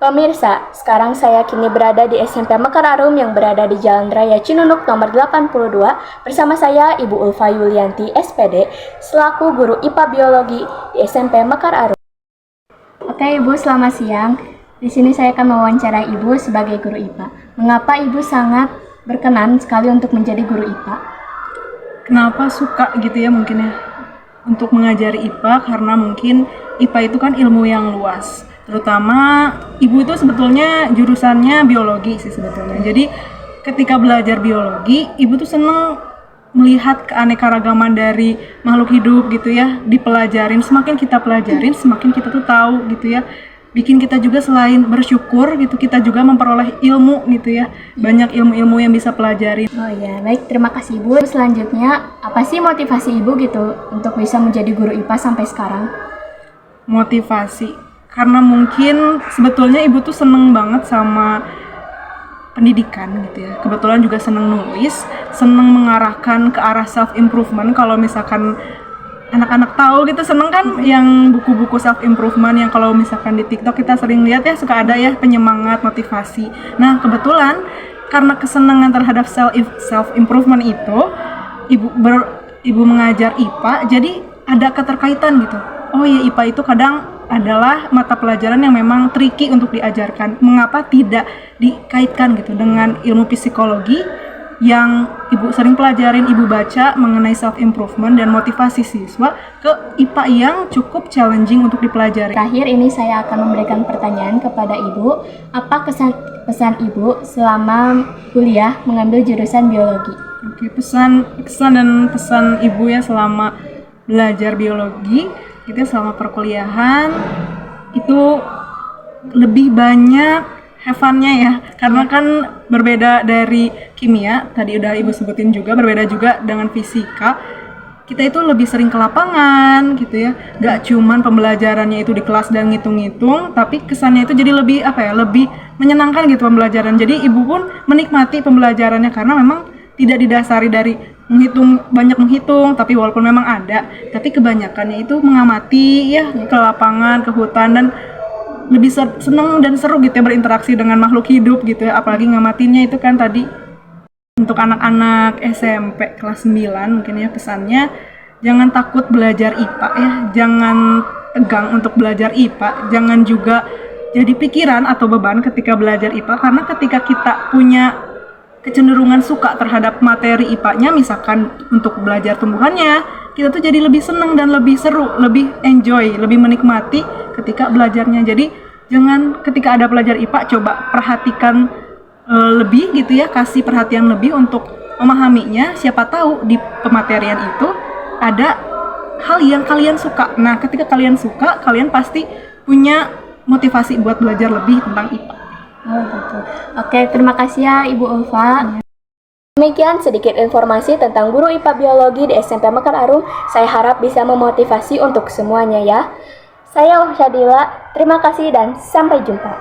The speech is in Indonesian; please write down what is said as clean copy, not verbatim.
Pemirsa, sekarang saya kini berada di SMP Mekar Arum yang berada di Jalan Raya Cinunuk nomor 82 bersama saya Ibu Ulfa Yulianti SPD selaku guru IPA Biologi di SMP Mekar Arum. Oke Ibu, selamat siang. Di sini saya akan mewawancarai Ibu sebagai guru IPA. Mengapa Ibu sangat berkenan sekali untuk menjadi guru IPA? Kenapa suka gitu ya mungkin ya untuk mengajari IPA, karena mungkin IPA itu kan ilmu yang luas. Terutama ibu itu sebetulnya jurusannya biologi sih sebetulnya. Jadi ketika belajar biologi, ibu tuh seneng melihat keanekaragaman dari makhluk hidup gitu ya, dipelajarin. Semakin kita pelajarin, semakin kita tuh tahu gitu ya. Bikin kita juga selain bersyukur gitu, kita juga memperoleh ilmu gitu ya. Banyak ilmu-ilmu yang bisa pelajarin. Oh iya, baik, terima kasih Ibu. Selanjutnya, apa sih motivasi Ibu gitu untuk bisa menjadi guru IPA sampai sekarang? Motivasi karena mungkin sebetulnya ibu tuh seneng banget sama pendidikan gitu ya. Kebetulan juga seneng nulis, seneng mengarahkan ke arah self improvement. Kalau misalkan anak-anak tahu gitu, seneng kan yang buku-buku self improvement yang kalau misalkan di TikTok kita sering lihat ya, suka ada ya penyemangat, motivasi. Nah kebetulan karena kesenangan terhadap self improvement itu, ibu mengajar IPA, jadi ada keterkaitan gitu. Oh ya, IPA itu kadang adalah mata pelajaran yang memang tricky untuk diajarkan. Mengapa tidak dikaitkan gitu dengan ilmu psikologi yang ibu sering pelajarin, ibu baca mengenai self improvement dan motivasi siswa ke IPA yang cukup challenging untuk dipelajari. Terakhir ini saya akan memberikan pertanyaan kepada Ibu. Apa pesan Ibu selama kuliah mengambil jurusan biologi? Oke, pesan dan pesan ibu ya selama belajar biologi itu selama perkuliahan itu lebih banyak have fun-nya ya, karena kan berbeda dari kimia, tadi udah ibu sebutin juga, berbeda juga dengan fisika. Kita itu lebih sering ke lapangan gitu ya, gak cuman pembelajarannya itu di kelas dan ngitung-ngitung, tapi kesannya itu jadi lebih lebih menyenangkan gitu pembelajaran. Jadi ibu pun menikmati pembelajarannya karena memang tidak didasari dari banyak menghitung, tapi walaupun memang ada, tapi kebanyakannya itu mengamati ya, ke lapangan, ke hutan, dan lebih seneng dan seru gitu ya berinteraksi dengan makhluk hidup gitu ya. Apalagi ngamatinya itu kan tadi untuk anak-anak SMP kelas 9 mungkin ya pesannya, jangan takut belajar IPA ya, jangan tegang untuk belajar IPA, jangan juga jadi pikiran atau beban ketika belajar IPA, karena ketika kita punya kecenderungan suka terhadap materi IPA-nya, misalkan untuk belajar tumbuhannya, kita tuh jadi lebih senang dan lebih seru, lebih enjoy, lebih menikmati ketika belajarnya. Jadi jangan ketika ada pelajar IPA coba perhatikan lebih gitu ya, kasih perhatian lebih untuk memahaminya. Siapa tahu di pematerian itu ada hal yang kalian suka. Nah, ketika kalian suka, kalian pasti punya motivasi buat belajar lebih tentang IPA. Oh gitu. Oke, terima kasih ya Ibu Ulfa. Demikian sedikit informasi tentang guru IPA Biologi di SMP Mekar Arum. Saya harap bisa memotivasi untuk semuanya ya. Saya Syadila, terima kasih dan sampai jumpa.